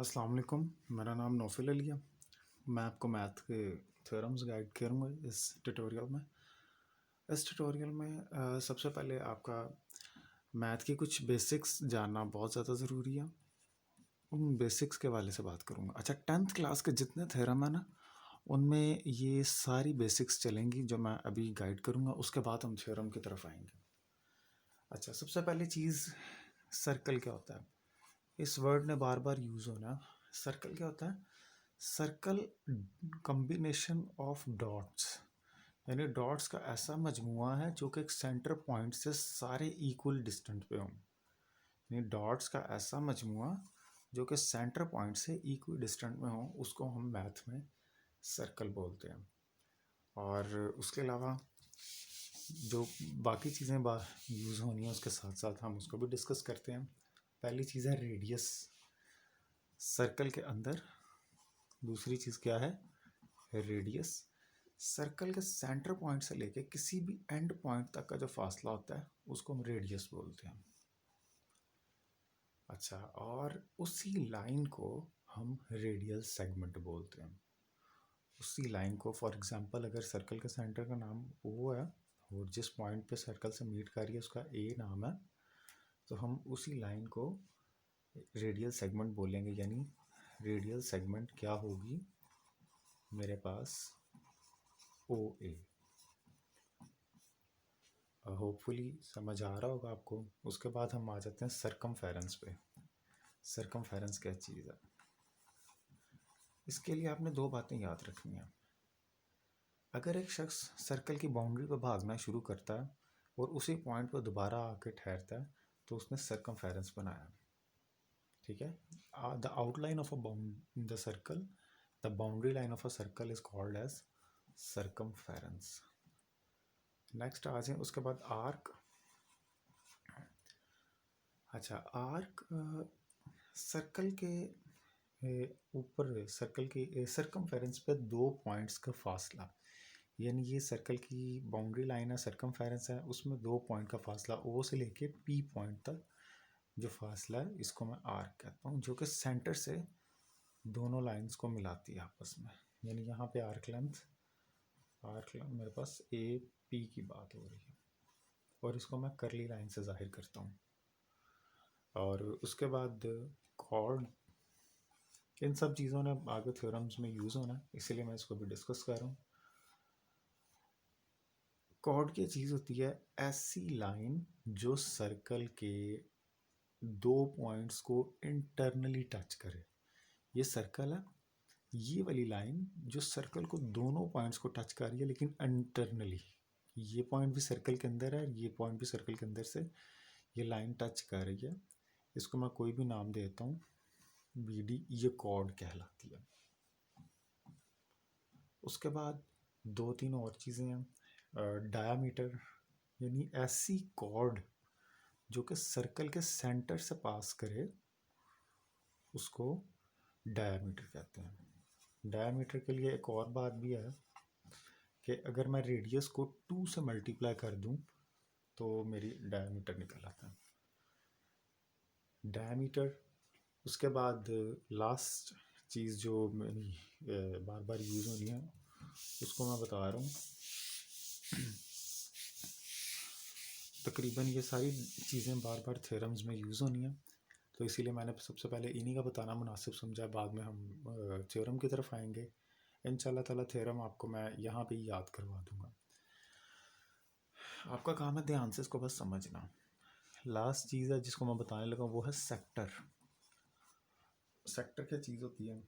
अस्सलाम वालेकुम। मेरा नाम नौफिल अली है। मैं आपको मैथ के थ्योरम्स गाइड करूँगा इस ट्यूटोरियल में। इस ट्यूटोरियल में सबसे पहले आपका मैथ की कुछ बेसिक्स जानना बहुत ज़्यादा ज़रूरी है। उन बेसिक्स के वाले से बात करूँगा। अच्छा, 10th क्लास के जितने थ्योरम है ना, उनमें ये सारी बेसिक्स चलेंगी जो मैं अभी गाइड करूँगा। उसके बाद हम थ्योरम की तरफ आएंगे। अच्छा, सबसे पहली चीज़, सर्कल क्या होता है? इस वर्ड ने बार बार यूज़ होना। सर्कल क्या होता है? सर्कल कॉम्बिनेशन ऑफ डॉट्स, यानी डॉट्स का ऐसा मजमुआ है जो कि एक सेंटर पॉइंट से सारे इक्वल डिस्टेंस पे हों। यानी डॉट्स का ऐसा मजमुआ जो कि सेंटर पॉइंट से इक्वल डिस्टेंस में हो, उसको हम मैथ में सर्कल बोलते हैं। और उसके अलावा जो बाकी चीज़ें यूज़ होनी है उसके साथ साथ हम उसको भी डिस्कस करते हैं। पहली चीज़ है रेडियस सर्कल के अंदर। दूसरी चीज़ क्या है? रेडियस। सर्कल के सेंटर पॉइंट से लेके किसी भी एंड पॉइंट तक का जो फासला होता है उसको हम रेडियस बोलते हैं। अच्छा, और उसी लाइन को हम रेडियल सेगमेंट बोलते हैं। उसी लाइन को, फॉर एग्जांपल, अगर सर्कल के सेंटर का नाम O है और जिस पॉइंट पे सर्कल से मीट कर रही है उसका A नाम है, तो हम उसी लाइन को रेडियल सेगमेंट बोलेंगे। यानी रेडियल सेगमेंट क्या होगी? मेरे पास OA। होपफुली समझ आ रहा होगा आपको। उसके बाद हम आ जाते हैं सरकमफेरेंस पे। सरकमफेरेंस क्या चीज़ है? इसके लिए आपने दो बातें याद रखनी है। अगर एक शख्स सर्कल की बाउंड्री पर भागना शुरू करता है और उसी पॉइंट पर दोबारा आके ठहरता है तो उसने सरकमफेरेंस बनाया। ठीक है? The outline of the circle, the boundary line of a circle is called as circumference. Next आ जाए उसके बाद आर्क। अच्छा, आर्क सर्कल के ऊपर, सर्कल के सरकमफेरेंस पे दो पॉइंट्स का फासला, यानी ये सर्कल की बाउंड्री लाइन है, सरकमफेरेंस है, उसमें दो पॉइंट का फासला O से लेके P पॉइंट तक जो फासला है इसको मैं आर्क कहता हूँ, जो कि सेंटर से दोनों लाइंस को मिलाती है आपस में। यानी यहाँ पे आर्क लेंथ मेरे पास AP की बात हो रही है और इसको मैं करली लाइन से जाहिर करता हूँ। और उसके बाद कॉर्ड, इन सब चीज़ों ने आगे थ्योरम्स में यूज़ होना है, इसीलिए मैं इसको भी डिस्कस कर रहा हूँ। कॉर्ड की चीज़ होती है ऐसी लाइन जो सर्कल के दो पॉइंट्स को इंटरनली टच करे। ये सर्कल है, ये वाली लाइन जो सर्कल को दोनों पॉइंट्स को टच कर रही है लेकिन इंटरनली, ये पॉइंट भी सर्कल के अंदर है, ये पॉइंट भी सर्कल के अंदर से ये लाइन टच कर रही है, इसको मैं कोई भी नाम देता हूँ BD, ये कॉर्ड कहलाती है। उसके बाद दो तीन और चीज़ें हैं। डायामीटर, यानी ऐसी कॉर्ड जो कि सर्कल के सेंटर से पास करे उसको डायामीटर कहते हैं। डायामीटर के लिए एक और बात भी है कि अगर मैं रेडियस को 2 से मल्टीप्लाई कर दूं तो मेरी डायामीटर निकल आता है। डायामीटर। उसके बाद लास्ट चीज़ जो मेरी बार बार यूज़ होनी है उसको मैं बता रहा हूँ। तकरीबन ये सारी चीज़ें बार बार थ्योरम्स में यूज़ होनी है, तो इसीलिए मैंने सबसे पहले इन्हीं का बताना मुनासिब समझा। बाद में हम थ्योरम की तरफ आएंगे। इंशाल्लाह ताला थ्योरम आपको मैं यहाँ पे ही याद करवा दूँगा। आपका काम है ध्यान से इसको बस समझना। लास्ट चीज़ है जिसको मैं बताने लगा वो है सेक्टर। सेक्टर क्या चीज़ होती है?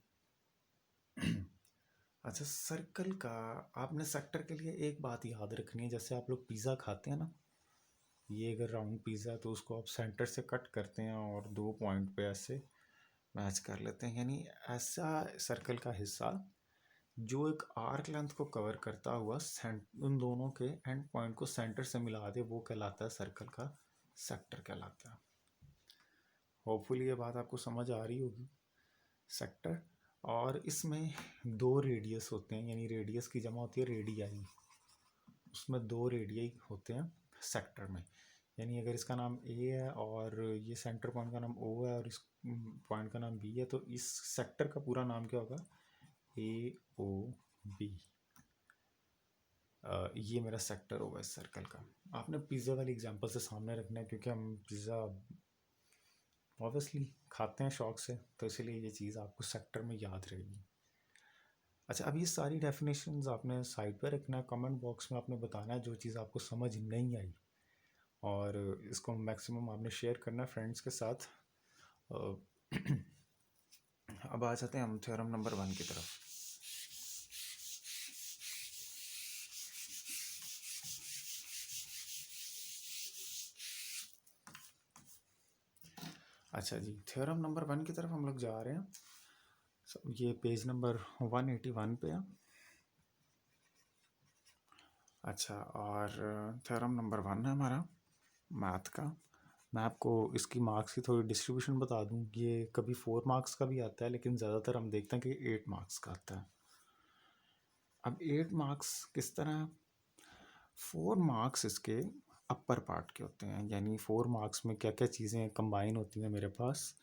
अच्छा, सर्कल का आपने सेक्टर के लिए एक बात याद रखनी है। जैसे आप लोग पिज़्ज़ा खाते हैं ना, ये अगर राउंड पिज़्ज़ा है तो उसको आप सेंटर से कट करते हैं और दो पॉइंट पे ऐसे मैच कर लेते हैं। यानी ऐसा सर्कल का हिस्सा जो एक आर्क लेंथ को कवर करता हुआ उन दोनों के एंड पॉइंट को सेंटर से मिला दे, वो कहलाता है सर्कल का सेक्टर कहलाता है। होपफुली ये बात आपको समझ आ रही होगी। सेक्टर, और इसमें दो रेडियस होते हैं, यानी रेडियस की जमा होती है रेडियाई। उसमें दो रेडियाई होते हैं सेक्टर में। यानी अगर इसका नाम ए है और ये सेंटर पॉइंट का नाम ओ है और इस पॉइंट का नाम बी है, तो इस सेक्टर का पूरा नाम क्या होगा? ए ओ बी। ये मेरा सेक्टर होगा इस सर्कल का। आपने पिज़्ज़ा वाली एग्जांपल से सामने रखना है, क्योंकि हम पिज़्ज़ा ऑब्वियसली खाते हैं शौक से, तो इसीलिए ये चीज़ आपको सेक्टर में याद रहेगी। अच्छा, अब ये सारी डेफिनेशंस आपने साइड पे रखना है, कमेंट बॉक्स में आपने बताना है जो चीज़ आपको समझ नहीं आई, और इसको मैक्सिमम आपने शेयर करना है फ्रेंड्स के साथ। अब आ जाते हैं हम थ्योरम नंबर 1 की तरफ। अच्छा जी, थ्योरम नंबर 1 की तरफ हम लोग जा रहे हैं। ये पेज नंबर 181 पे है। अच्छा, और थ्योरम नंबर 1 है हमारा मैथ का। मैं आपको इसकी मार्क्स की थोड़ी डिस्ट्रीब्यूशन बता दूं। ये कभी 4 मार्क्स का भी आता है, लेकिन ज़्यादातर हम देखते हैं कि 8 मार्क्स का आता है। अब 8 मार्क्स किस तरह है? 4 मार्क्स इसके अपर पार्ट के होते हैं, यानी 4 मार्क्स में क्या क्या चीज़ें कंबाइन होती हैं मेरे पास?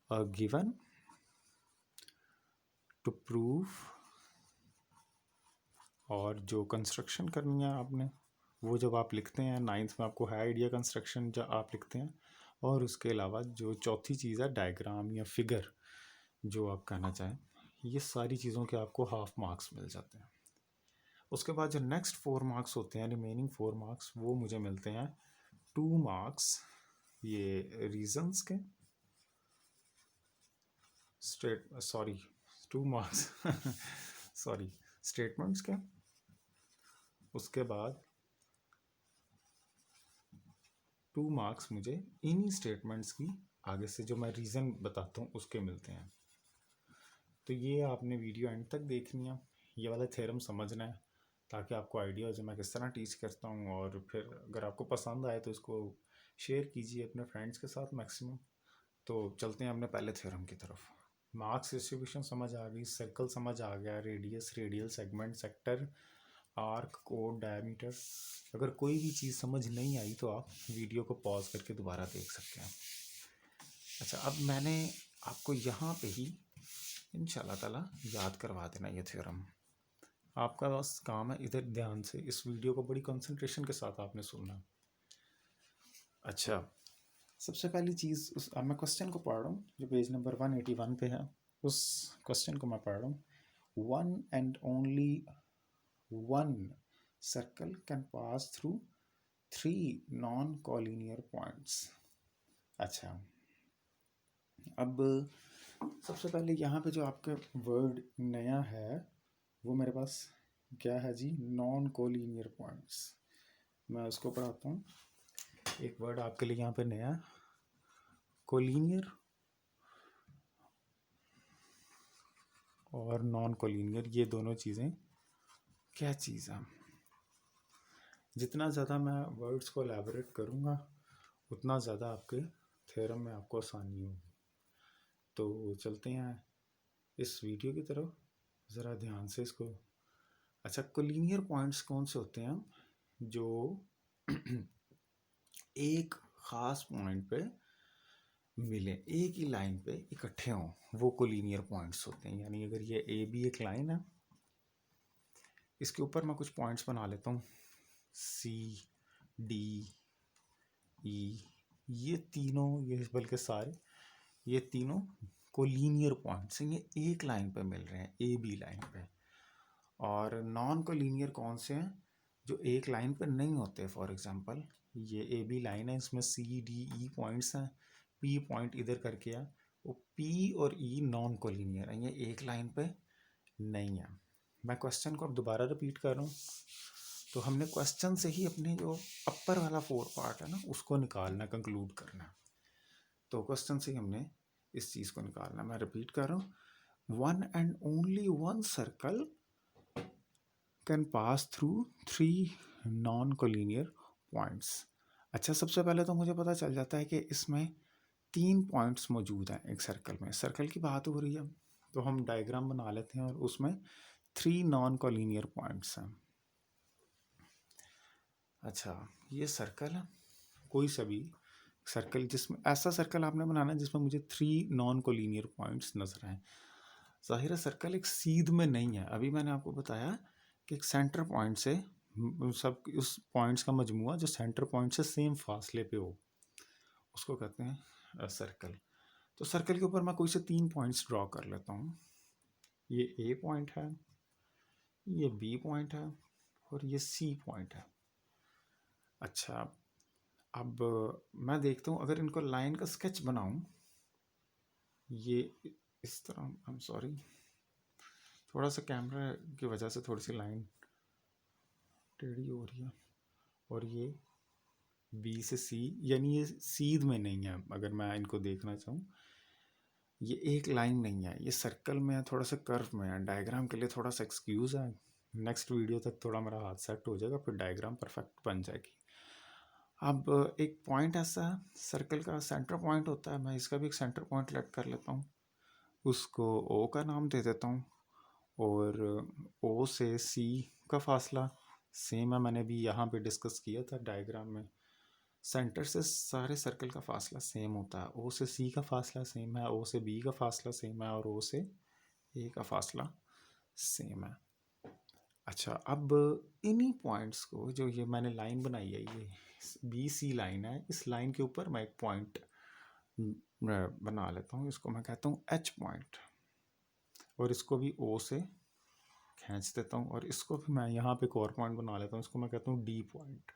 गिवन, टू प्रूव, और जो कंस्ट्रक्शन करनी है आपने वो जब आप लिखते हैं 9th में आपको है आइडिया कंस्ट्रक्शन जब आप लिखते हैं, और उसके अलावा जो चौथी चीज़ है डायग्राम या फिगर जो आप कहना चाहें, ये सारी चीज़ों के आपको हाफ मार्क्स मिल जाते हैं। उसके बाद जो नेक्स्ट 4 मार्क्स होते हैं, रिमेनिंग 4 मार्क्स, वो मुझे मिलते हैं 2 मार्क्स ये रीजंस के, सॉरी 2 मार्क्स सॉरी स्टेटमेंट्स के। उसके बाद 2 मार्क्स मुझे इन्हीं स्टेटमेंट्स की आगे से जो मैं रीज़न बताता हूँ उसके मिलते हैं। तो ये आपने वीडियो एंड तक देखनी है, ये वाला थ्योरम समझना है, ताकि आपको आइडिया हो जाए मैं किस तरह टीच करता हूँ। और फिर अगर आपको पसंद आए तो इसको शेयर कीजिए अपने फ्रेंड्स के साथ मैक्सिमम। तो चलते हैं अपने पहले थ्योरम की तरफ। मार्क्स डिस्ट्रीब्यूशन समझ आ गई, सर्कल समझ आ गया, radius, radial segment, sector, arc, code, diameter. अगर कोई भी चीज़ समझ नहीं आई तो आप वीडियो को पॉज करके दोबारा देख सकते हैं। अच्छा, अब मैंने आपको यहाँ पे ही इंशाल्लाह ताला याद करवा देना ये थ्योरम। आपका बस काम है इधर ध्यान से इस वीडियो को बड़ी कंसंट्रेशन के साथ आपने सुनना। अच्छा, सबसे पहली चीज़ अब मैं क्वेश्चन को पढ़ रहा हूँ जो पेज नंबर 181 पे है। उस क्वेश्चन को मैं पढ़ रहा हूँ। One and only one circle can pass through 3 non collinear points. अच्छा, अब सबसे पहले यहाँ पे जो आपका वर्ड नया है वो मेरे पास क्या है जी? Non collinear points. मैं उसको पढ़ाता हूँ। एक वर्ड आपके लिए यहाँ पे नया, कोलिनियर और नॉन कोलिनियर, ये दोनों चीज़ें क्या चीज़ है? जितना ज़्यादा मैं वर्ड्स को एलैबोरेट करूँगा उतना ज़्यादा आपके थ्योरम में आपको आसानी होगी। तो चलते हैं इस वीडियो की तरफ, ज़रा ध्यान से इसको। अच्छा, कोलिनियर पॉइंट्स कौन से होते हैं? जो एक ख़ास पॉइंट पे मिले, एक ही लाइन पे इकट्ठे हों, वो कोलिनियर पॉइंट्स होते हैं। यानी अगर ये ए बी एक लाइन है, इसके ऊपर मैं कुछ पॉइंट्स बना लेता हूँ, सी, डी, ई, ये तीनों, ये बल्कि सारे, ये तीनों कोलिनियर पॉइंट्स हैं। ये एक लाइन पे मिल रहे हैं, ए बी लाइन पे। और नॉन कोलिनियर कौन से हैं? जो एक लाइन पे नहीं होते। फॉर एग्जांपल ये ए बी लाइन है, इसमें सी डी ई पॉइंट्स हैं, पी पॉइंट इधर करके है, वो पी और ई नॉन कोलिनियर है, ये एक लाइन पे नहीं है। मैं क्वेश्चन को अब दोबारा रिपीट कर रहा हूँ। तो हमने क्वेश्चन से ही अपने जो अपर वाला 4 पार्ट है ना उसको निकालना, कंक्लूड करना। तो क्वेश्चन से ही हमने इस चीज़ को निकालना। मैं रिपीट कर रहा हूँ, one and only one circle can pass through 3 non collinear points. अच्छा, सबसे पहले तो मुझे पता चल जाता है कि इसमें 3 पॉइंट्स मौजूद हैं एक सर्कल में। सर्कल की बात हो रही है तो हम डायग्राम बना लेते हैं, और उसमें 3 नॉन कोलिनियर पॉइंट्स हैं। अच्छा, ये सर्कल है, कोई सा भी सर्कल, जिसमें ऐसा सर्कल आपने बनाना है जिसमें मुझे 3 नॉन कोलिनियर पॉइंट्स नजर आए। ज़ाहिर है सर्कल एक सीध में नहीं है, अभी मैंने आपको बताया कि एक सेंटर पॉइंट से सब उस पॉइंट्स का मजमुआ जो सेंटर पॉइंट से सेम फासले पे हो, उसको कहते हैं सर्कल। तो सर्कल के ऊपर मैं कोई से 3 पॉइंट्स ड्रॉ कर लेता हूँ। ये ए पॉइंट है, ये बी पॉइंट है और ये सी पॉइंट है। अच्छा, अब मैं देखता हूँ अगर इनको लाइन का स्केच बनाऊँ, ये इस तरह, आई एम सॉरी, थोड़ा सा कैमरा की वजह से थोड़ी सी लाइन टेढ़ी हो रही है। और ये बी से सी, यानी ये सीध में नहीं है। अगर मैं इनको देखना चाहूँ, ये एक लाइन नहीं है, ये सर्कल में है, थोड़ा सा कर्व में है। डायग्राम के लिए थोड़ा सा एक्सक्यूज़ है, नेक्स्ट वीडियो तक थोड़ा मेरा हाथ सेट हो जाएगा, फिर डायग्राम परफेक्ट बन जाएगी। अब एक पॉइंट ऐसा है, सर्कल का सेंटर पॉइंट होता है, मैं इसका भी एक सेंटर पॉइंट लेट कर लेता हूँ, उसको ओ का नाम दे देता हूँ। और ओ से सी का फासला सेम है, मैंने भी यहाँ पे डिस्कस किया था डायग्राम में। सेंटर से सारे सर्कल का फासला सेम होता है, ओ से सी का फासला सेम है, ओ से बी का फासला सेम है और ओ से ए का फासला सेम है। अच्छा, अब इन्हीं पॉइंट्स को, जो ये मैंने लाइन बनाई है, ये बी सी लाइन है, इस लाइन के ऊपर मैं एक पॉइंट बना लेता हूँ, इसको मैं कहता हूँ एच पॉइंट। और इसको भी ओ से खींच देता हूँ और इसको भी मैं यहाँ पे एक और पॉइंट बना लेता हूँ, इसको मैं कहता हूँ डी पॉइंट।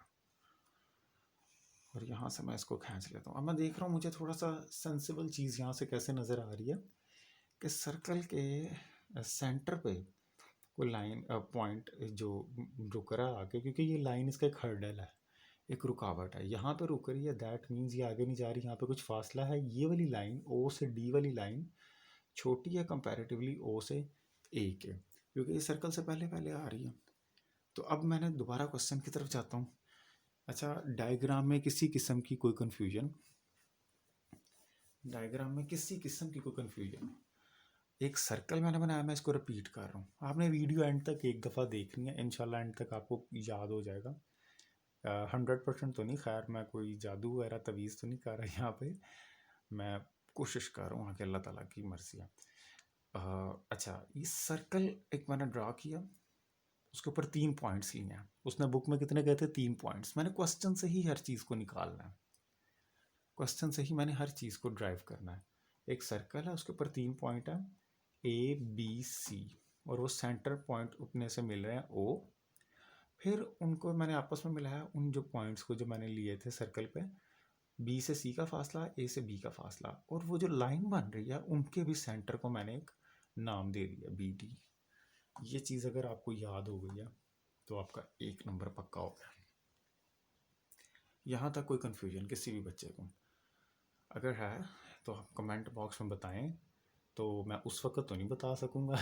और यहाँ से मैं इसको खींच लेता हूँ। अब मैं देख रहा हूँ मुझे थोड़ा सा सेंसिबल चीज़ यहाँ से कैसे नज़र आ रही है कि सर्कल के सेंटर पे कोई लाइन पॉइंट जो रुक रहा है आगे, क्योंकि ये लाइन इसका एक हर्डल है, एक रुकावट है, यहाँ पे रुक रही है, दैट मीन्स ये आगे नहीं जा रही, यहाँ पे कुछ फासला है। ये वाली लाइन ओ से डी वाली लाइन छोटी है कंपैरेटिवली ओ से ए के, क्योंकि ये सर्कल से पहले पहले आ रही है। तो अब मैंने दोबारा क्वेश्चन की तरफ जाता हूँ। अच्छा, डायग्राम में किसी किस्म की कोई कन्फ्यूजन, डायग्राम में किसी किस्म की कोई कन्फ्यूजन, एक सर्कल मैंने बनाया, मैं इसको रिपीट कर रहा हूँ। आपने वीडियो एंड तक एक दफ़ा देखनी है, इंशाल्लाह एंड तक आपको याद हो जाएगा। 100% तो नहीं, खैर मैं कोई जादू वगैरह तवीज़ तो नहीं कर रहा यहाँ पे, मैं कोशिश कर रहा हूँ कि अल्लाह ताला की मर्ज़ी है। अच्छा, ये सर्कल एक मैंने ड्रा किया, उसके ऊपर 3 पॉइंट्स लिए हैं। उसने बुक में कितने कहते हैं? 3 पॉइंट्स। मैंने क्वेश्चन से ही हर चीज़ को निकालना है, क्वेश्चन से ही मैंने हर चीज़ को ड्राइव करना है। एक सर्कल है, उसके ऊपर 3 पॉइंट है, ए बी सी, और वो सेंटर पॉइंट अपने से मिल रहे हैं ओ। फिर उनको मैंने आपस में मिलाया, उन जो पॉइंट्स को जो मैंने लिए थे सर्कल पे, बी से सी का फासला, ए से बी का फासला, और वो जो लाइन बन रही है उनके भी सेंटर को मैंने एक नाम दे दिया, बी डी। ये चीज़ अगर आपको याद हो गई है तो आपका 1 नंबर पक्का हो गया। यहाँ तक कोई कन्फ्यूजन किसी भी बच्चे को अगर है तो आप कमेंट बॉक्स में बताएं, तो मैं उस वक्त तो नहीं बता सकूँगा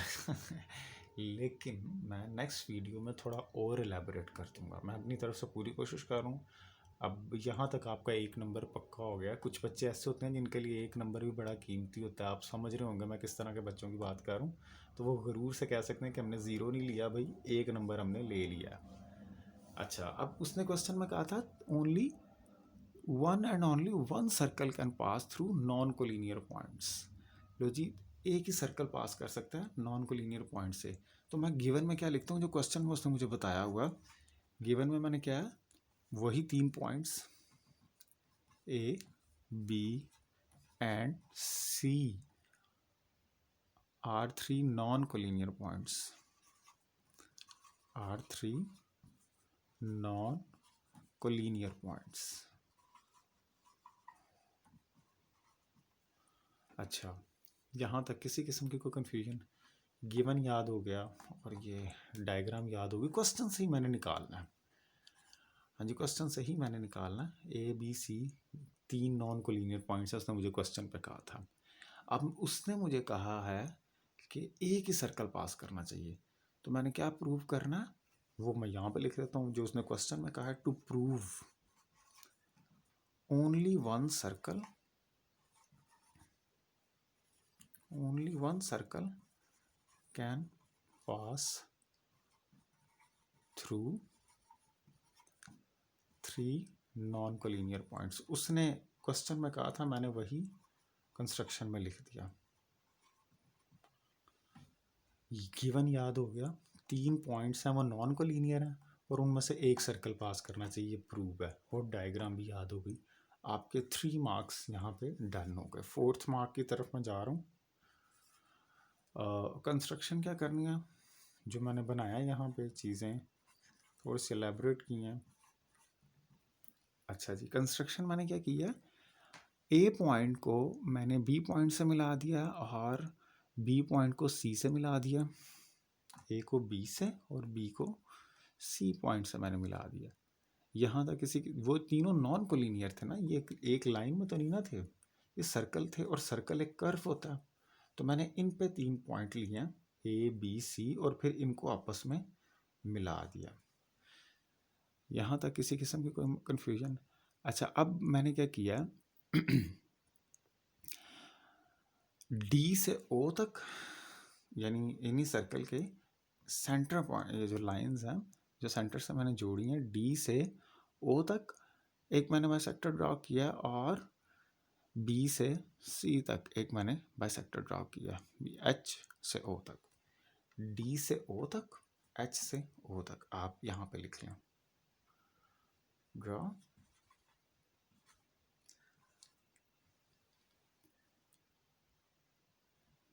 लेकिन मैं नेक्स्ट वीडियो में थोड़ा और एलेबोरेट कर दूँगा। मैं अपनी तरफ से पूरी कोशिश कर रहा हूँ। अब यहाँ तक आपका 1 नंबर पक्का हो गया। कुछ बच्चे ऐसे होते हैं जिनके लिए 1 नंबर भी बड़ा कीमती होता है, आप समझ रहे होंगे मैं किस तरह के बच्चों की बात कर रहा हूँ। तो वो ग़रूर से कह सकते हैं कि हमने 0 नहीं लिया भाई, 1 नंबर हमने ले लिया। अच्छा, अब उसने क्वेश्चन में कहा था only one and only one circle can pass through non collinear points. लो जी, एक ही सर्कल पास कर सकता है नॉन कोलिनियर पॉइंट से। तो मैं गिवन में क्या लिखता हूँ, जो क्वेश्चन में उसने मुझे बताया हुआ, गिवन में मैंने क्या है, वही 3 points A B and C are 3 non collinear points, are 3 non collinear points. अच्छा, यहाँ तक किसी किस्म की कोई कन्फ्यूजन? गिवन याद हो गया और ये डायग्राम याद होगी, क्वेश्चन से ही मैंने निकालना है। हाँ जी, क्वेश्चन से ही मैंने निकालना है। A B C 3 non collinear points है, उसने मुझे क्वेश्चन पे कहा था। अब उसने मुझे कहा है कि एक ही सर्कल पास करना चाहिए, तो मैंने क्या प्रूव करना है वो मैं यहाँ पे लिख देता हूँ। जो उसने क्वेश्चन में कहा है, to prove only one circle, only one circle can pass through 3 non collinear points. उसने क्वेश्चन में कहा था, मैंने वही कंस्ट्रक्शन में लिख दिया। गिवन याद हो गया, 3 पॉइंट्स हैं वो नॉन कोलिनियर हैं और उनमें से एक सर्कल पास करना चाहिए, प्रूव है। और डायग्राम भी याद हो गई। आपके 3 मार्क्स यहाँ पे डन हो गए। 4th मार्क की तरफ मैं जा रहा हूँ। कंस्ट्रक्शन क्या करनी है, जो मैंने बनाया यहाँ पे चीज़ें थोड़ी सी एलेबरेट की हैं। अच्छा जी, कंस्ट्रक्शन मैंने क्या किया, ए पॉइंट को मैंने बी पॉइंट से मिला दिया और बी पॉइंट को सी से मिला दिया। ए को बी से और बी को सी पॉइंट से मैंने मिला दिया। यहाँ तक किसी वो तीनों नॉन कोलिनियर थे ना, ये एक लाइन में तो नहीं ना थे, ये सर्कल थे और सर्कल एक कर्व होता है। तो मैंने इन पे 3 पॉइंट लिए हैं, ए बी सी, और फिर इनको आपस में मिला दिया। यहाँ तक किसी किस्म की कोई कंफ्यूजन? अच्छा, अब मैंने क्या किया, डी से ओ तक, यानी इन्हीं सर्कल के सेंटर पॉइंट, ये जो लाइंस हैं जो सेंटर से मैंने जोड़ी हैं, डी से ओ तक एक मैंने बाइसेक्टर ड्रॉ किया और बी से सी तक एक मैंने बाइसेक्टर ड्रॉ किया, एच से ओ तक, डी से ओ तक, एच से ओ तक। आप यहाँ पे लिख लें, draw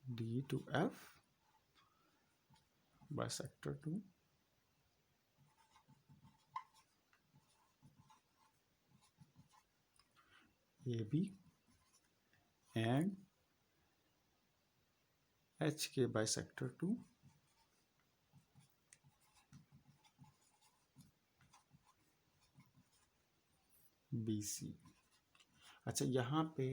D to F bisector to A B and H K bisector to B C. अच्छा, यहाँ पे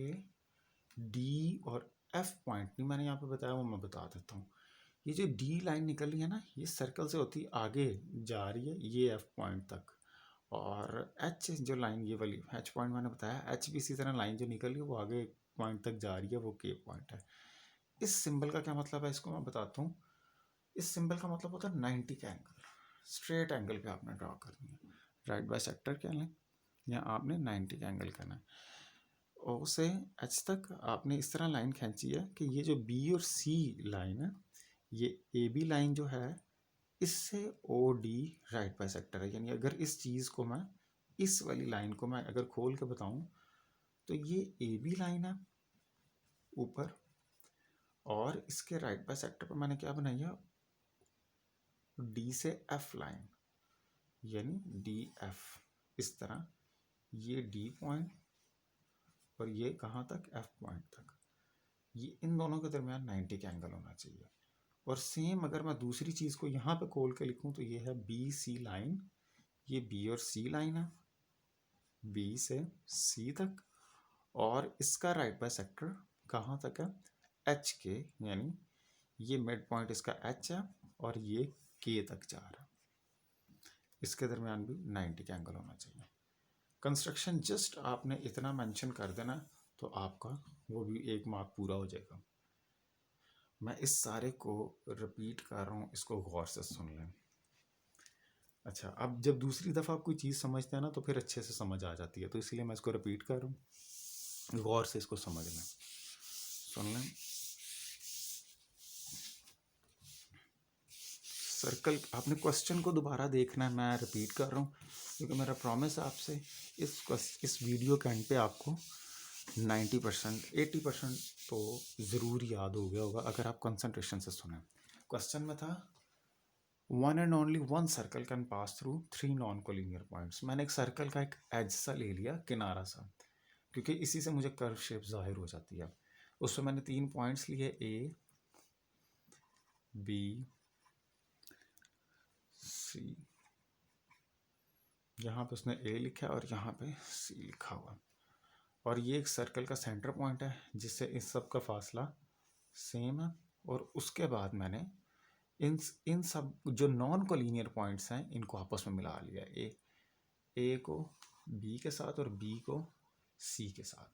डी और एफ पॉइंट नहीं मैंने यहाँ पे बताया, वो मैं बता देता हूँ। ये जो डी लाइन निकल रही है ना, ये सर्कल से होती आगे जा रही है ये एफ पॉइंट तक, और एच जो लाइन ये वाली एच पॉइंट मैंने बताया, एच भी इसी तरह लाइन जो निकल रही है वो आगे पॉइंट तक जा रही है, वो के पॉइंट है। इस सिंबल का क्या मतलब है, इसको मैं बताता हूँ। इस सिंबल का मतलब होता है 90 का एंगल, स्ट्रेट एंगल पे आपने ड्रॉ करनी है। राइट बाइसेक्टर क्या लें, या आपने 90 का एंगल करना है। ओ से एच तक आपने इस तरह लाइन खींची है कि ये जो बी और सी लाइन है, ये ए बी लाइन जो है, इससे ओ डी राइट बाइसेक्टर है। यानी अगर इस चीज़ को मैं, इस वाली लाइन को मैं अगर खोल के बताऊं, तो ये ए बी लाइन है ऊपर, और इसके राइट बाइसेक्टर पर मैंने क्या बनाई है, डी से एफ लाइन, यानी डी एफ, इस तरह ये डी पॉइंट और ये कहाँ तक, एफ पॉइंट तक। ये इन दोनों के दरमियान 90 का एंगल होना चाहिए। और सेम अगर मैं दूसरी चीज़ को यहाँ पे खोल के लिखूँ, तो ये है बी सी लाइन, ये बी और सी लाइन है, बी से सी तक, और इसका राइट बाइसेक्टर कहाँ तक है, एच के, यानी ये मिड पॉइंट इसका एच है और ये के तक जा रहा है। इसके दरमियान भी 90 का एंगल होना चाहिए। कंस्ट्रक्शन जस्ट आपने इतना मेंशन कर देना, तो आपका वो भी 1 मार्क पूरा हो जाएगा। मैं इस सारे को रिपीट कर रहा हूँ, इसको गौर से सुन लें। अच्छा, अब जब दूसरी दफ़ा आप कोई चीज़ समझते हैं ना, तो फिर अच्छे से समझ आ जाती है, तो इसलिए मैं इसको रिपीट कर रहा हूँ, गौर से इसको समझ लें, सुन लें। सर्कल, आपने क्वेश्चन को दोबारा देखना है, मैं रिपीट कर रहा हूँ क्योंकि मेरा प्रॉमिस आपसे, इस वीडियो के एंड पे आपको 90% 80% तो ज़रूर याद हो गया होगा अगर आप कंसंट्रेशन से सुने। क्वेश्चन में था, one and only one circle can pass through 3 non collinear points. मैंने एक सर्कल का एक एज सा ले लिया, किनारा सा, क्योंकि इसी से मुझे कर्व शेप जाहिर हो जाती है। उसमें मैंने 3 पॉइंट्स लिए, ए बी सी, यहाँ पे उसने ए लिखा है और यहाँ पे सी लिखा हुआ, और ये एक सर्कल का सेंटर पॉइंट है जिससे इस सब का फासला सेम है। और उसके बाद मैंने इन सब जो नॉन कोलिनियर पॉइंट्स हैं इनको आपस में मिला लिया, ए को बी के साथ और बी को सी के साथ।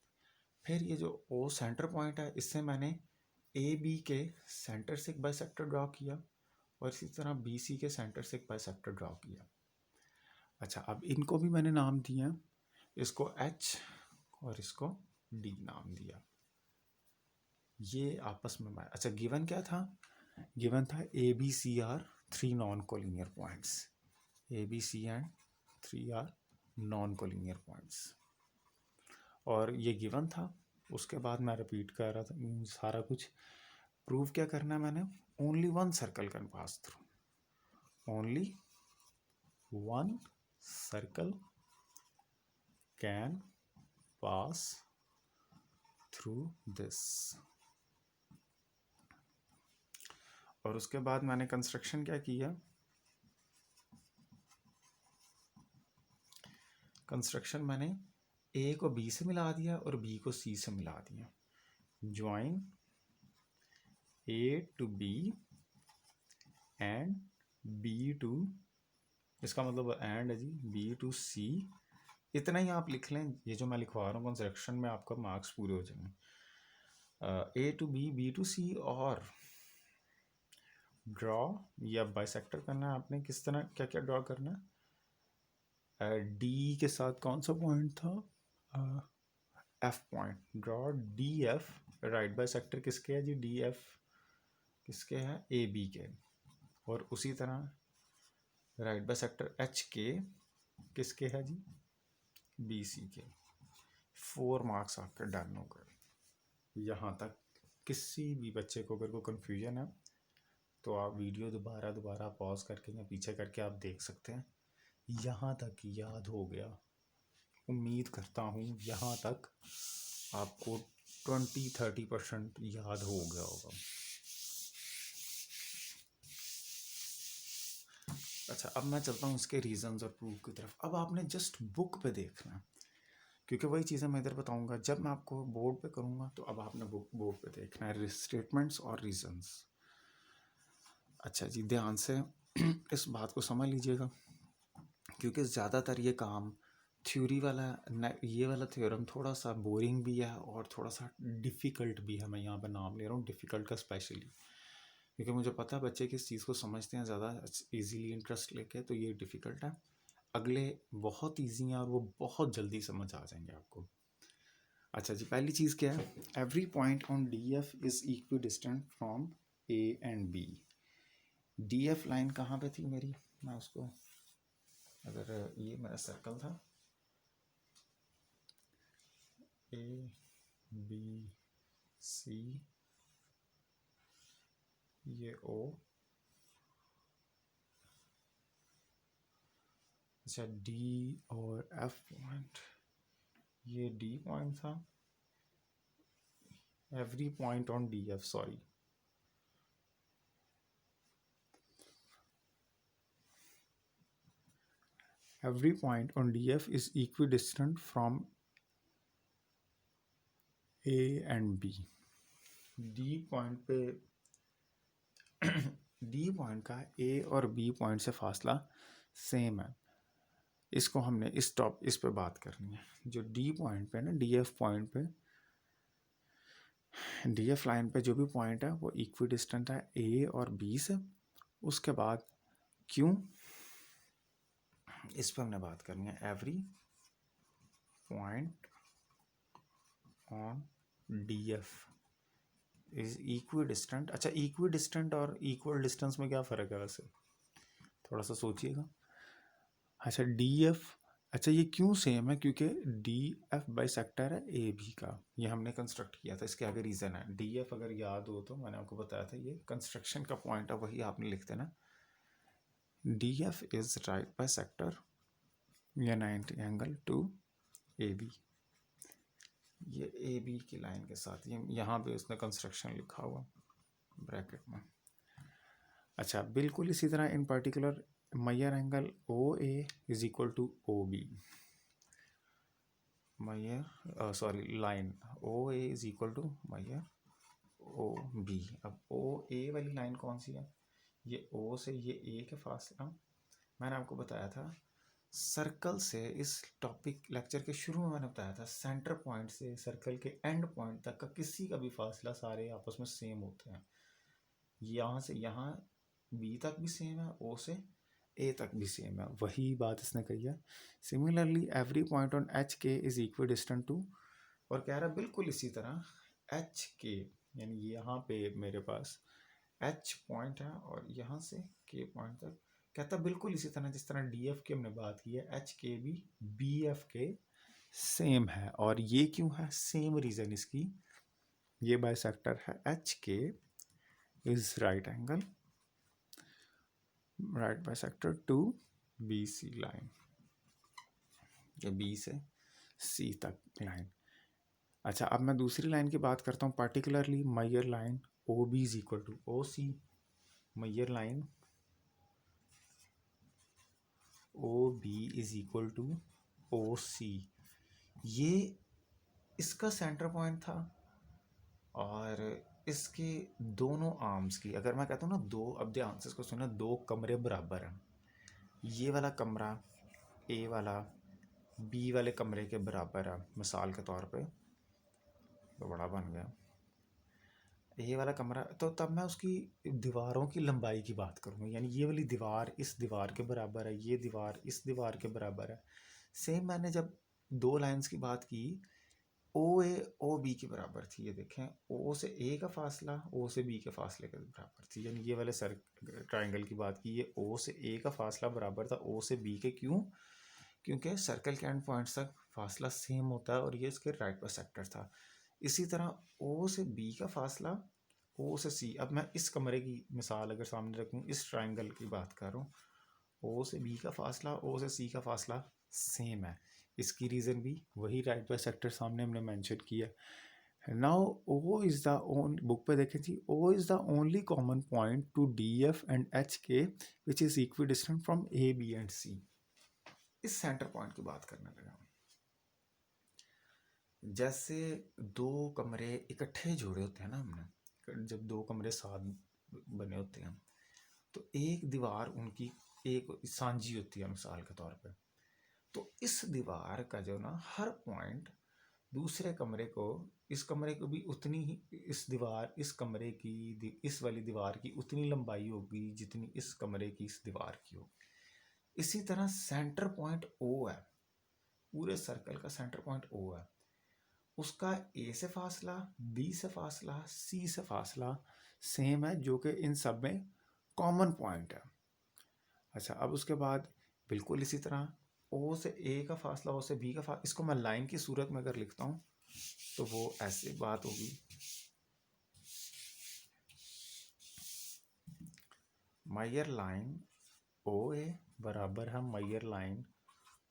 फिर ये जो ओ सेंटर पॉइंट है, इससे मैंने ए बी के सेंटर से एक बाइसेक्टर ड्रॉ किया और इसी तरह बी सी के सेंटर से एक बाइसेक्टर ड्रॉ किया। अच्छा, अब इनको भी मैंने नाम दिया, इसको H और इसको D नाम दिया। ये आपस में अच्छा गिवन क्या था? गिवन था ABC are 3 non collinear points. ABC and 3 are non collinear points, और ये गिवन था। उसके बाद मैं रिपीट कर रहा था सारा कुछ। प्रूव क्या करना है मैंने? Only one circle can pass through, only one circle can pass through this. और उसके बाद मैंने कंस्ट्रक्शन क्या किया? कंस्ट्रक्शन मैंने A को B से मिला दिया और B को C से मिला दिया। Join A to B and B to, इसका मतलब एंड है जी, B टू C। इतना ही आप लिख लें, ये जो मैं लिखवा रहा हूँ कंस्ट्रक्शन में आपका मार्क्स पूरे हो जाएंगे। A to B, B to C, और ड्रॉ या बाइसेक्टर करना है आपने। किस तरह क्या क्या ड्रॉ करना है? D के साथ कौन सा पॉइंट था? F point. Draw DF, right bisector किसके है जी? DF किसके है? AB के। और उसी तरह राइट बाइसेक्टर HK किसके है जी? BC के। 4 मार्क्स आपके डन हो गए। यहाँ तक किसी भी बच्चे को अगर कोई कन्फ्यूजन है तो आप वीडियो दोबारा पॉज करके या पीछे करके आप देख सकते हैं। यहाँ तक याद हो गया? उम्मीद करता हूँ यहाँ तक आपको 20-30% याद हो गया होगा। अच्छा, अब मैं चलता हूँ इसके रीजंस और प्रूफ की तरफ। अब आपने जस्ट बुक पे देखना, क्योंकि वही चीज़ें मैं इधर बताऊँगा। जब मैं आपको बोर्ड पे करूँगा तो अब आपने बोर्ड पे देखना है स्टेटमेंट्स और रीजंस। अच्छा जी, ध्यान से इस बात को समझ लीजिएगा, क्योंकि ज़्यादातर ये काम थ्योरी वाला, ये वाला थ्योरम थोड़ा सा बोरिंग भी है और थोड़ा सा डिफ़िकल्ट भी है। मैं यहाँ पे नाम ले रहा हूँ डिफ़िकल्ट का स्पेशली, क्योंकि मुझे पता है बच्चे किस चीज़ को समझते हैं ज़्यादा इजीली इंटरेस्ट लेके, तो ये डिफ़िकल्ट है। अगले बहुत ईजी हैं और वो बहुत जल्दी समझ आ जाएंगे आपको। अच्छा जी, पहली चीज़ क्या है? Every point on DF is equidistant from A and B। DF line कहाँ पे थी मेरी? मैं उसको, अगर ये मेरा सर्कल था A B C, ये O, अच्छा D और F पॉइंट, ये D पॉइंट था। Every point on DF, sorry, every point on DF is equidistant from A and B। D point पे D पॉइंट का A और B पॉइंट से फासला सेम है। इसको हमने इस पे बात करनी है। जो D पॉइंट पे ना, DF पॉइंट पे, DF लाइन पे जो भी पॉइंट है वो इक्विडिस्टेंट है A और B से। उसके बाद क्यों, इस पर हमने बात करनी है। Every point on DF is equidistant. अच्छा, इक्विडिस्टेंट और इक्वल डिस्टेंस में क्या फ़र्क है वैसे? थोड़ा सा सोचिएगा। अच्छा DF, अच्छा ये क्यों सेम है? क्योंकि DF बाइसेक्टर है AB का। ये हमने कंस्ट्रक्ट किया था, इसके आगे रीज़न है। DF अगर याद हो तो मैंने आपको बताया था ये कंस्ट्रक्शन का पॉइंट है, वही आपने लिख देना। DF इज राइट बाइसेक्टर या 90 एंगल टू AB। ये AB की लाइन के साथ, ये यहाँ पे उसने कंस्ट्रक्शन लिखा हुआ ब्रैकेट में। अच्छा, बिल्कुल इसी तरह in particular Meyer angle OA is equal to OB। Meyer sorry line OA is equal to Meyer OB। अब OA वाली लाइन कौन सी है? ये O से ये A के फासला, मैंने आपको बताया था सर्कल से, इस टॉपिक लेक्चर के शुरू में मैंने बताया था सेंटर पॉइंट से सर्कल के एंड पॉइंट तक का किसी का भी फासला सारे आपस में सेम होते हैं। यहाँ से यहाँ B तक भी सेम है, O से ए तक भी सेम है, वही बात इसने कही है। Similarly every point on H K is equi distant to, और कह रहा है बिल्कुल इसी तरह एच के, यानी यहाँ पे मेरे पास एच पॉइंट है और यहाँ से के पॉइंट तक, कहता बिल्कुल इसी तरह जिस तरह डी एफ की हमने बात की है, एच के भी बी एफ के सेम है। और ये क्यों है? सेम रीज़न इसकी, ये बाइसेक्टर है H K is right bisector to B C line, ये बी से सी तक लाइन। अच्छा, अब मैं दूसरी लाइन की बात करता हूँ, particularly mere line O B is equal to O C. Mere line O B is equal to O C, ये इसका सेंटर पॉइंट था। और इसके दोनों आर्म्स की अगर मैं कहता हूँ ना, दो, अब ध्यान से इसको सुना, दो कमरे बराबर हैं। ये वाला कमरा ए वाला बी वाले कमरे के बराबर है, मिसाल के तौर पे, तो बड़ा बन गया ये वाला कमरा, तो तब मैं उसकी दीवारों की लंबाई की बात करूँगा, यानी ये वाली दीवार इस दीवार के बराबर है, ये दीवार इस दीवार के बराबर है। सेम मैंने जब दो लाइंस की बात की, ओ ए ओ बी के बराबर थी, ये देखें, ओ से ए का फासला ओ से बी के फासले के बराबर थी, यानी ये वाले ट्राइंगल की बात की, ये ओ से ए का फासला बराबर था ओ से बी के। क्यों? क्योंकि सर्कल के एंड पॉइंट्स तक फासला सेम होता है और ये इसके राइट बाइसेक्टर था। इसी तरह ओ से बी का फासला ओ से सी, अब मैं इस कमरे की मिसाल अगर सामने रखूँ, इस ट्राइंगल की बात कर रहा हूँ, ओ से बी का फासला ओ से सी का फासला सेम है। इसकी रीज़न भी वही राइट बाइसेक्टर सामने हमने मेंशन किया। Now O is the own, book पे देखें जी, O is the only common point to D F and H K which is equidistant from A B and C. इस centre point की बात करने लगा। जैसे दो कमरे इकट्ठे जोड़े होते हैं ना हमने, जब दो कमरे साथ बने होते हैं तो एक दीवार उनकी एक सांझी होती है मिसाल के तौर पे, तो इस दीवार का जो ना हर पॉइंट दूसरे कमरे को, इस कमरे को भी उतनी ही, इस दीवार इस कमरे की इस वाली दीवार की उतनी लंबाई होगी जितनी इस कमरे की इस दीवार की होगी। इसी तरह सेंटर पॉइंट ओ है, पूरे सर्कल का सेंटर पॉइंट ओ है, उसका ए से फासला, बी से फासला, सी से फासला सेम है, जो कि इन सब में कॉमन पॉइंट है। अच्छा, अब उसके बाद बिल्कुल इसी तरह ओ से ए का फासला, ओ से बी का फासला, इसको मैं लाइन की सूरत में अगर लिखता हूँ तो वो ऐसी बात होगी, मैयर लाइन ओ ए बराबर है Maihar line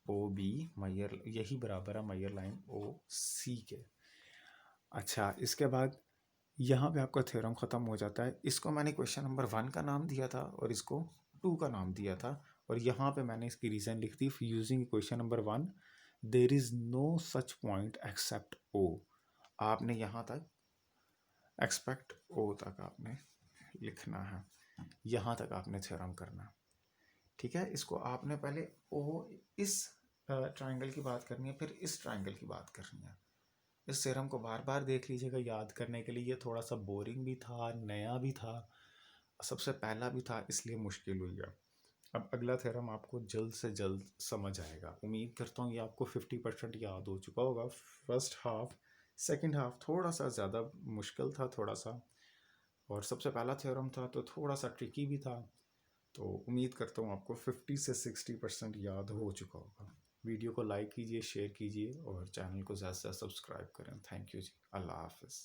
O B, Maihar यही बराबर है मैयर लाइन ओ सी के। अच्छा, इसके बाद यहाँ पे आपका थ्योरम ख़त्म हो जाता है। इसको मैंने क्वेश्चन नंबर 1 का नाम दिया था और इसको 2 का नाम दिया था, और यहाँ पे मैंने इसकी रीज़न लिख दी, using question number 1 there is no such point except O. आपने यहाँ तक एक्सपेक्ट ओ तक आपने लिखना है, यहाँ तक आपने थ्योरम करना है। ठीक है, इसको आपने पहले ओ इस ट्राइंगल की बात करनी है, फिर इस ट्राइंगल की बात करनी है। इस थ्योरम को बार बार देख लीजिएगा याद करने के लिए, ये थोड़ा सा बोरिंग भी था, नया भी था, सबसे पहला भी था, इसलिए मुश्किल हुई है। अब अगला थ्योरम आपको जल्द से जल्द समझ आएगा। उम्मीद करता हूँ ये आपको 50% याद हो चुका होगा। फर्स्ट हाफ, सेकंड हाफ थोड़ा सा ज़्यादा मुश्किल था थोड़ा सा, और सबसे पहला थ्योरम था तो थोड़ा सा ट्रिकी भी था। तो उम्मीद करता हूँ आपको 50 से 60% याद हो चुका होगा। वीडियो को लाइक कीजिए, शेयर कीजिए और चैनल को ज़्यादा से ज़्यादा सब्सक्राइब करें। थैंक यू जी, अल्लाह हाफिज़।